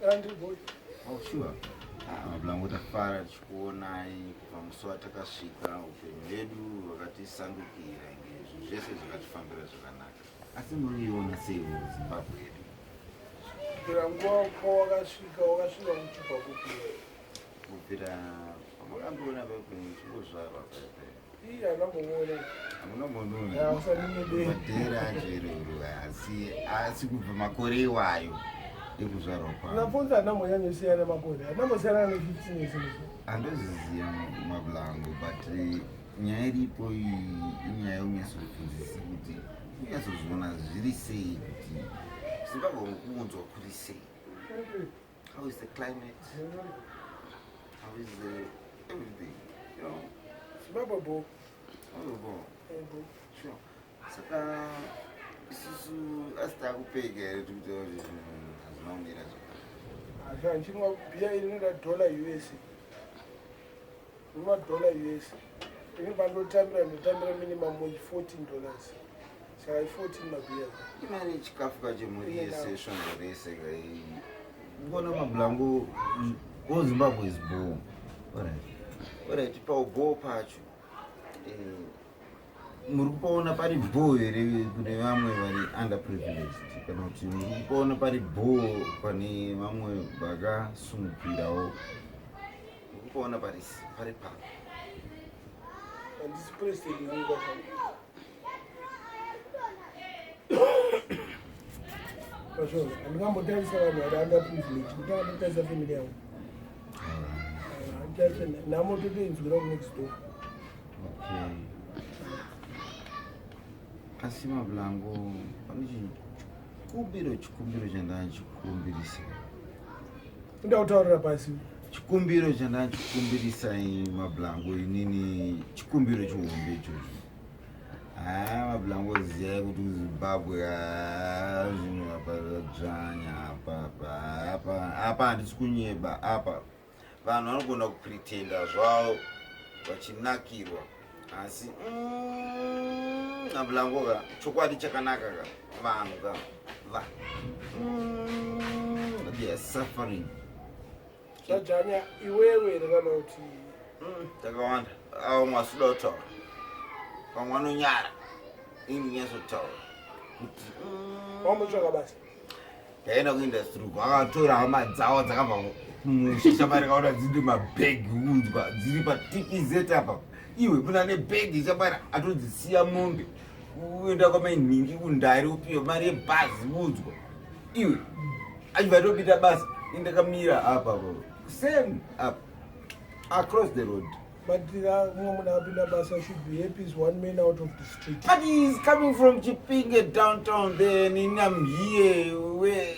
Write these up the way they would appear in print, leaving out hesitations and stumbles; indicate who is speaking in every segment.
Speaker 1: Oh, sure. Mablango tafara chikuonai pamuswa takasvika upenyu hwedu hwakatisandukira izvi zvese zvakatifambira zvakanaka. Asi muriona seiwo Zimbabwe yedu?
Speaker 2: Kubvira nguva kwawakasvika kuchibva kupira?
Speaker 1: Kubvira pamukamboona paupenyu chingozvarwa paipai.
Speaker 2: Iya akambomuona.
Speaker 1: Hamunambomuona? Madhera acherero asi kubva makore iwayo ekuzvarwa kwavo.
Speaker 2: Naponza anambonyanyosiyana makore, anambosiyana ne15 years.
Speaker 1: Handozviziva Mablango, but nyaya iripo iyi inyaya yaunyatsofunzisa kuti unyatsozviona zviri sei kuti Zimbabwe mukuunzwa kuri sei. How is the climate? How is the everything? You know?
Speaker 2: Zimbabwe bo.
Speaker 1: Sure. Saka isusu asitakupega here tikutaura kuti hazvinaumira zvakanaka.
Speaker 2: Nchimwa bhiya inoda $US. $1 US. Inenge ndotambira minimum wage $14. Saka $14 mabhiya.
Speaker 1: Imari chikafu kachemhuri yese svongo rese kai. Mbona Mablango, all Zimbabwe is born. Alright, paubo pacho. Muri kupaona pari bho here kune vamwe vari underprivileged kana kuti muri kupaona pari bho pane vamwe vakasumukirawo. Muri kupaona pari papa.
Speaker 2: Handisi president wenyika zvino. Handingambotarisa vanhu vari underprivileged kuti andotarisa family yangu. Nhamo totoinzwira next door.
Speaker 1: Okay. Asi Mablango, pane chikumbiro chandachikumbirisa.
Speaker 2: Nda kutaurira pasi.
Speaker 1: Chikumbiro chandachikumbirisa Mablango inini chikumbiro chihombe ichocho. Mablango ziyai kuti Zimbabwe zvinhu apa Zvadzvanya apa handisi kunyeba apa. Vanhu vanogona kupretenda zvavo vachinakirwa. Asi Mablango ka chokwadi chakanaka ka vanhu ka they are suffering.
Speaker 2: Zvadzvanya iwewe ndakana kuti
Speaker 1: takawanda avo mwasuda kutaura vamwe vanonyara ini nyatsotaura kuti
Speaker 2: wamutsvaka basa
Speaker 1: ndaenda kuindastry vakatora hama dzavo dzakabva mushishamari kaona dziri mabhegi udzwa dziri paTPZ apa. Iwe kuna nebhegi chabara atodzisiya mombe uenda kwamainhingi kundari upiwe mari yebhazi udzwa. Iwe achibva topita basa indakamira apa same up across the road.
Speaker 2: But mumwe munhu akapinda basa should be happy is one man out of the street.
Speaker 1: But he is coming from Chipinge downtown there and I'm here where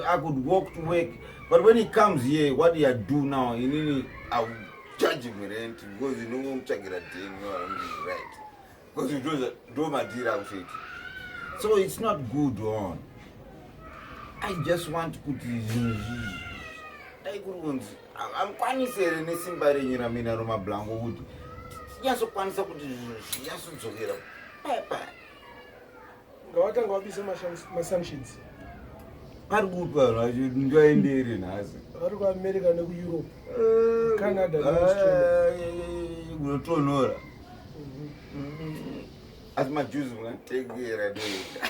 Speaker 1: I could walk to work. But when he comes here, what do I do now? I will charge him rent because you know I'm checking that thing, right? Because you do my deal outfit. So it's not good on. I just want to put I'm kwanisere nesimba renyu ramina Mablango kuti tinyasokwanisa kuti zvinyasodzokera paipai.
Speaker 2: Ngawatanga wabisa masanctions.
Speaker 1: Pari kuti vanhu vacho ndoaendere nhasi.
Speaker 2: Vari kuAmerica nekuEurope, Canada neAustralia.
Speaker 1: Kunotonhora. Asi majuzi mungatengera dega.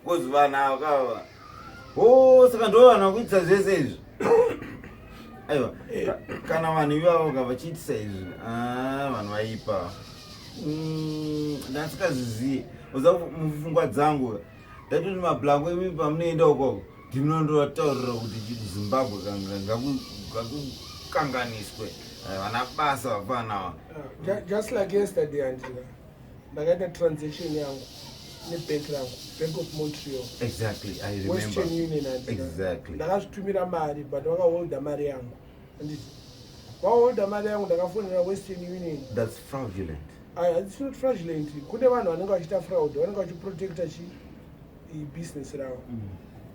Speaker 1: Kozi vanhu ava kava. Saka ndo vanhu vakuitisa zvese izvi. Aiwa, kana vanhu ivavo vachiitisa izvi, vanhu vaipa. Ndasikazvizivi. Uza mupfungwa dzangu ndati Mablango imi pamunoenda ukoko ndinondotaurira kuti Zimbabwe ngakukanganiswe vana basa vapanawa.
Speaker 2: Just like yesterday andina ndakaita transaction yangu nebank rangu, Bank of Montreal.
Speaker 1: Exactly, I remember.
Speaker 2: Western Union andina.
Speaker 1: Exactly.
Speaker 2: Ndakazvitumira mari but vakaholda mari yangu. Vaholda mari yangu ndakafonera Western Union.
Speaker 1: That's fraudulent.
Speaker 2: It's not fraudulent. Kune vanhu vanenge vachiita fraud, vanenge vachiprotecta business ravo.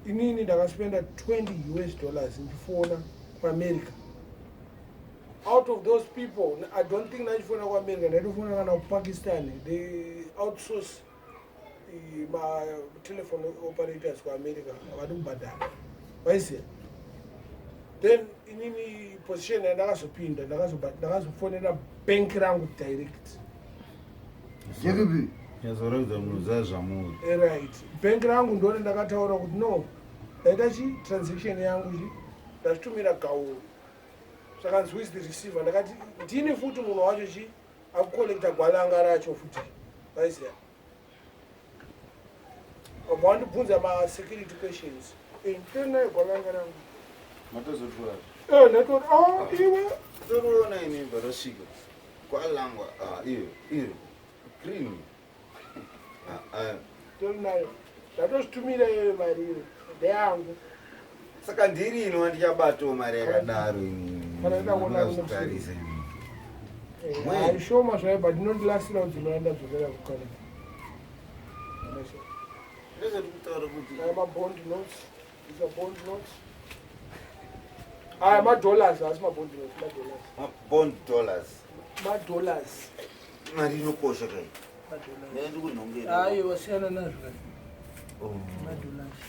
Speaker 2: Inini ndakaspenda $20 ndichiona kuAmerica. Out of those people, I don't think ndachifona kuAmerica, ndachifona kana kuPakistan. They outsource my telephone operators kuAmerica, avadi kubhadhara. waiziya. Then inini position yandakazopinda ndakazofonera bank rangu direct.
Speaker 1: Yakipi? Yazorodza munoziva zvamuri.
Speaker 2: Right. Bank rangu ndone ndakataura kuti no. Ndaita transaction yangu ndachitumira gauro. Saka with the receiver ndakati ndine futi munhu wacho akucollecta gwalanga racho futi. Waiziya. Wandibvunza ma-security questions. Ndinayo gwalanga rangu.
Speaker 1: Matozotwara.
Speaker 2: Ndatori iwe.
Speaker 1: Toriona ini barasvika. Gwalangwa iyo green.
Speaker 2: Torinayo. Ndatozvitumira iyoyo mari iyo. Ndeyangu.
Speaker 1: Saka ndiri ino wandichabatawo mari yakadaro
Speaker 2: Zvakatarisa aishoma zvayo but inondilasira kuti ndinoenda kukana.
Speaker 1: Ndezvati kutaura kuti
Speaker 2: mabond notes. These are bond notes. Madollars, asi mabond notes,
Speaker 1: bond dollars.
Speaker 2: Madollars.
Speaker 1: Mari inokosha kai. Ndaenda kunhongera.
Speaker 2: Aiwa siyana nazvo kai. Madollars.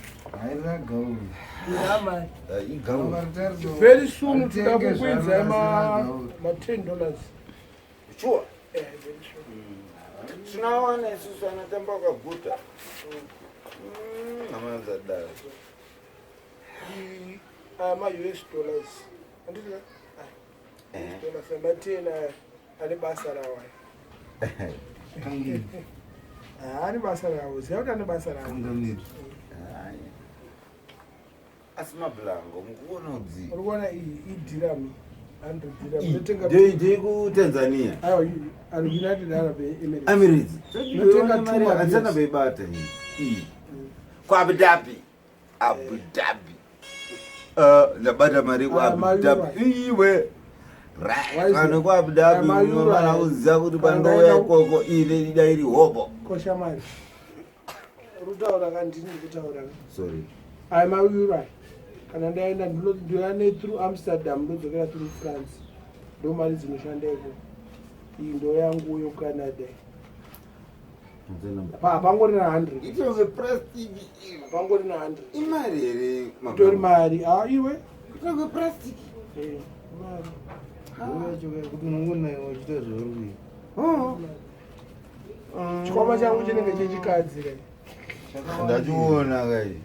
Speaker 3: Haina gauni.
Speaker 2: Yama.
Speaker 1: Igauni.
Speaker 2: Very soon tikakukwidza $10.
Speaker 1: Sure.
Speaker 2: Very soon.
Speaker 1: Tinawana isusu anatamba kaguta. Namazadara.
Speaker 2: US dollars. Anditi dollars matena ane basa rawo.
Speaker 3: Kangi.
Speaker 2: Ane basa rawo. Ziyakuti ane basa rawo.
Speaker 3: Kangamiri.
Speaker 1: Asimablango mukuona udzi.
Speaker 2: Urikuona idirham 100 dirham.
Speaker 1: Ndei kuTanzania.
Speaker 2: Aiwa United Arab Emirates.
Speaker 1: Emirates.
Speaker 2: Notenga 2
Speaker 1: Hatina beibata iyi. Abu Dhabi. Abu Dhabi. Labada mari Abu Dhabi. Iwe. Right. Kana kwa Abu Dhabi mwana uziva kuti pandoya ikoko ile iri hobo.
Speaker 2: Kosha mari. Rutaura kandini kutaura.
Speaker 1: Sorry.
Speaker 2: I'm a euro. Kana ndaenda ndoyane through Amsterdam ndodzokera through France. Ndo mari dzinoshandeko. Iyi ndo yangu yokuCanada. Pangori na 100.
Speaker 1: It was a prestige.
Speaker 2: Pangori na 100.
Speaker 1: Imari here.
Speaker 2: Itori mari. Iwe?
Speaker 1: It was a prestige.
Speaker 2: Mari.
Speaker 3: Kuti unongona wachita zvauri.
Speaker 2: Chikwama changu chinenge chechikadzi kai.
Speaker 1: Ndachiona kai.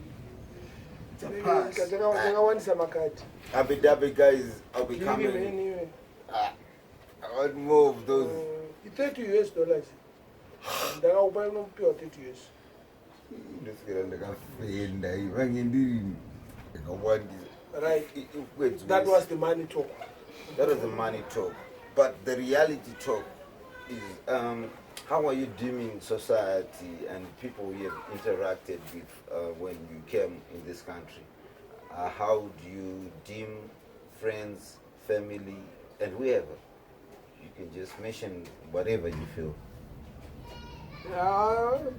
Speaker 2: Ndakawandisa makati.
Speaker 1: Abu Dhabi guys, I'll be coming. I want more of those.
Speaker 2: $30. Ndakaupa inopiwa $30.
Speaker 1: Ndosikira ndakafenda ivange ndiri ndakawandisa.
Speaker 2: Right. That was the money talk.
Speaker 1: That was the money talk. But the reality talk is how are you deeming society and people you have interacted with when you came in this country? How do you deem friends, family, and whoever? You can just mention whatever you feel.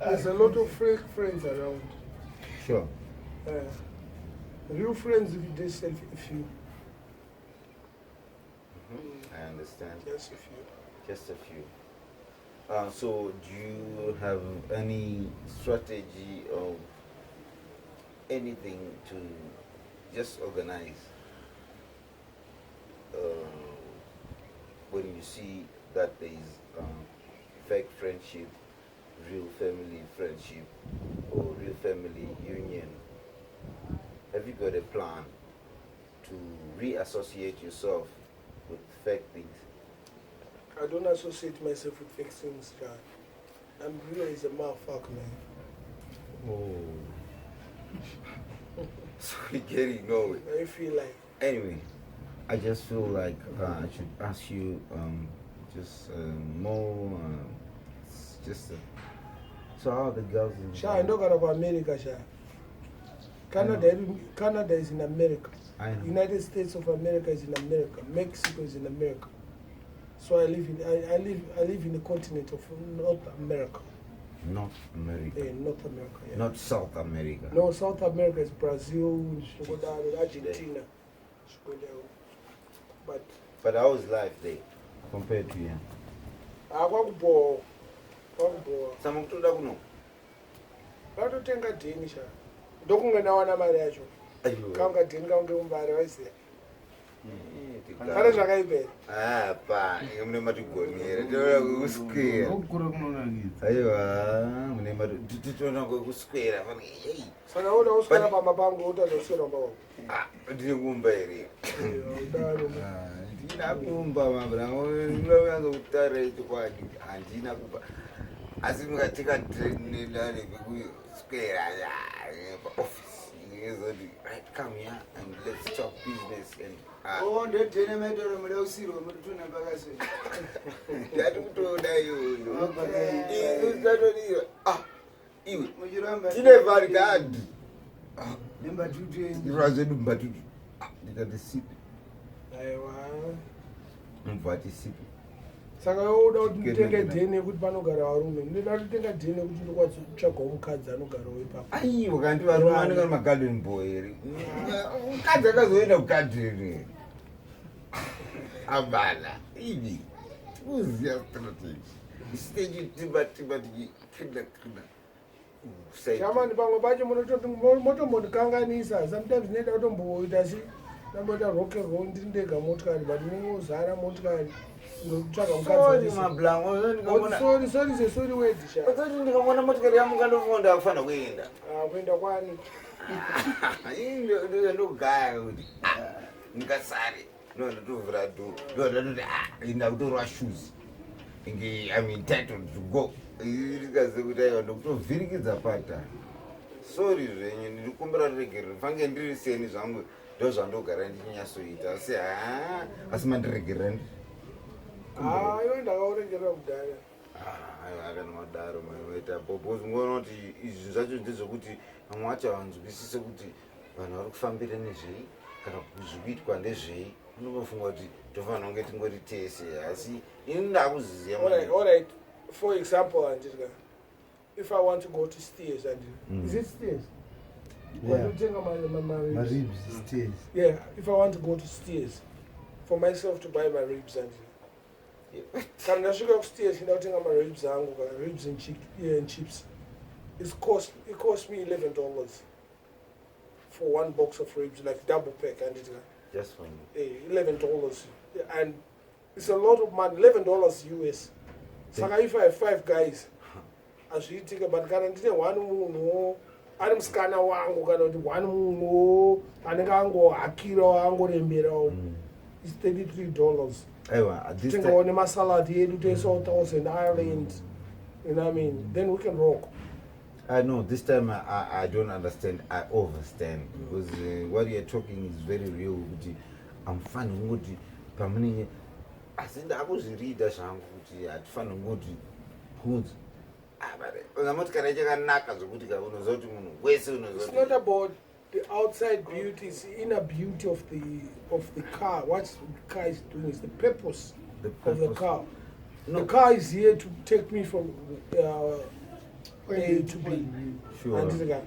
Speaker 2: There's a lot of fake friends around.
Speaker 1: Sure.
Speaker 2: Real friends, just a few.
Speaker 1: I understand.
Speaker 2: Just a few.
Speaker 1: Just a few. So do you have any strategy of anything to just organize when you see that there is fake friendship, real family friendship, or real family union? Have you got a plan to reassociate yourself with fake things?
Speaker 2: I don't associate myself with fake things, John. I'm real as a motherfucker, man.
Speaker 1: Oh. Sorry, getting nowhere.
Speaker 2: I feel like.
Speaker 1: Anyway, I just feel like I should ask you just more. So how are the girls in
Speaker 2: Sha, I don't go to America, Sha. Canada is in America.
Speaker 1: I know.
Speaker 2: United States of America is in America. Mexico is in America. So I live in the continent of North America.
Speaker 1: North America.
Speaker 2: North America, yeah.
Speaker 1: Not South America.
Speaker 2: No, South America is Brazil, Argentina.
Speaker 1: But how is life there compared to here?
Speaker 2: Kwakuboa.
Speaker 1: Samukutoda kuno.
Speaker 2: Vatotenga dhini Sha. Ndokunge nawana mari yacho. kaunga dhinga unge Mbare waisiya pane zvakaipera
Speaker 1: apa mune matigonera tinoona kwekuswera
Speaker 3: okura kunonakidza
Speaker 1: aiwa mune titoona kwekuswera
Speaker 2: saka uda uswera pamapango utazoswera mbao
Speaker 1: ndine kumba here
Speaker 2: udaro
Speaker 1: ndina kumba mabrangoanga kutaura chokwadi handina kumba asi mukatika nedare pekuswera paoffice zoti right come here and let's talk business and
Speaker 3: ndedhene maitoro muda usirwa mutituna pakaswera
Speaker 1: ndati kutoda iyoyo usatodira iwe
Speaker 3: muchiramba
Speaker 1: tine varigadi
Speaker 3: nembatutu
Speaker 1: irwa zvedu mbatutu ndikati sipi
Speaker 2: aiwa
Speaker 1: mubvati sipi
Speaker 2: saka uda kuti nditenge dheni yekuti panogara varume ndinoda kutenga dheni yekuti ndikwatsvagawo mukadzi anogarawo ipapo
Speaker 1: aiwa kandi varume anenge ari magarden boy here mukadzi akazoenda kugadheni abana ivi kuziya strategy stage tiba tichikida
Speaker 2: shamani pamwe pacho motombotikanganisa sometimes ndinoda kutomboita si namboita rock and roll ndiri ndega motikari but ndinongozara motikari ndokutsvaga mukadzi sori wedisha
Speaker 1: ndikaona motikari yamukandofonda akufanira kuenda
Speaker 2: kuenda kwani
Speaker 1: ndogaya kuti ndikasare ndotovhura do ndodatoti inda kutorwa shoes inge I'm entitled to go rikaze kuti aiwa ndokutovhirikidza pata sori zvenyu ndikumbira riregerere fange ndiri seni zvangu ndo zvandogara ndichinyasoita asi mandiregerera ndi
Speaker 2: iwe ndakauregerera kudhara
Speaker 1: aiwa kana madaro maita bobo zvingoona kuti izvi zvacho ndezvokuti vamwe vacho havanzwisise kuti vanhu vari kufambira nezvei kana zvikuitwa ndezvei unofunga kuti tofanira kunge tingori tese asi ini ndakuziziya
Speaker 2: alright for example andika if I want to go to Steers is it Steers
Speaker 3: maribs stairs
Speaker 2: yeah if I want to go to Steers for myself to buy my ribs and kana ndasvika kusteers nda kutenga maribs angu kana ribs and chips it cost me $11 for one box of ribs like double pack and
Speaker 1: just for you
Speaker 2: $11 and it's a lot of money $11 US saka if I have 5 guys azviitika but kana ndine one munhu ari musikana wangu kana kuti one munhu anenge angohakirawo angoremberawo is $33
Speaker 1: aiwa
Speaker 2: tingaone masalad yedu toisawo 1000 Ireland you know what I mean then we can rock
Speaker 1: I know this time I don't understand. I overstand because what you're talking is very real. I'm fine with it. Permanently, I said I was reader. I'm good. I found good. Good. But I'm not going to knock as a good guy. It's
Speaker 2: not about the outside beauty. It's the inner beauty of the car. What the car is doing is the purpose of the car. No. The car is here to take me from A to B.
Speaker 1: Sure.
Speaker 2: Andika.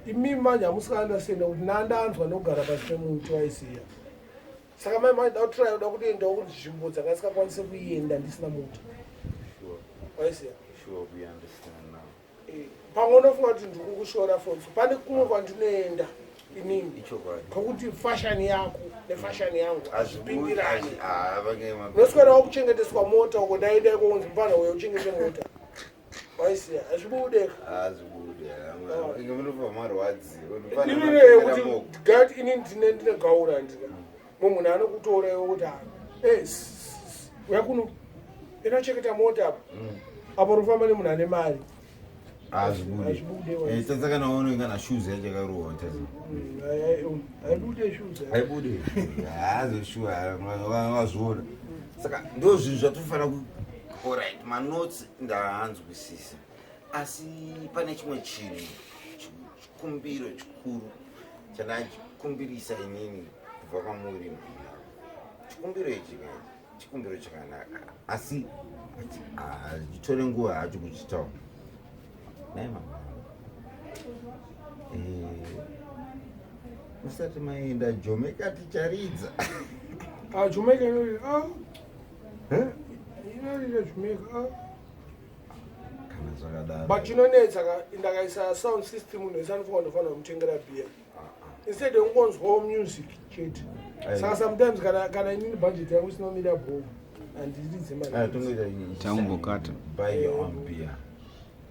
Speaker 2: Imi manje amusika understand ukuthi nandanzwa nogara pasi pemuntu waisiya. Saka mai mai try uda kuti enda ukuzvimbo dzakasingakwanise kuenda ndisina moto.
Speaker 1: Sure.
Speaker 2: Waisiya.
Speaker 1: Sure, we understand now.
Speaker 2: Pamwe unofunga kuti ndiri kukushora fonso. Pane kumwe kwandinoenda inini. Kokuti fashion yako nefashion yangu azvipindirani. Noswera wakuchengeteswa mota uko daida kunzi mpana uyo uchengete mota. Waisiya azvibude
Speaker 1: ingemunopa marwadzi
Speaker 2: kuti gati ini ndine gaura ndika munhu anokutora iwe kuti uya kuno inochengeta mota apa apo rofamba nemunhu ane mari
Speaker 1: azvibude tatsakana unoingana shoes yachakarohwa
Speaker 2: aibude shoes
Speaker 1: aibude azoshuwa wazviona saka ndo zvinhu zvatofanira alright manotes ndahanzwisisa asi pane chimwe chinhu chikumbiro chikuru chandachikumbirisa inini kubva kwamuri chikumbiro ichi chikumbiro chakanaka asi chitore nguva hacho kuchitaura nai mama musati maenda Jamaica ticharidza
Speaker 2: Jamaica inori inori Jamaica
Speaker 1: kana zvakadaro
Speaker 2: but chinonetsa ndakaisa sound system unhu isanofanira kundofana kumutengera beer instead ungonzwawo music chete saka sometimes kana inini budget yangu isinomira bhom handiti dzemari
Speaker 1: Tongeta
Speaker 4: Tango kata.
Speaker 1: buy your own beer.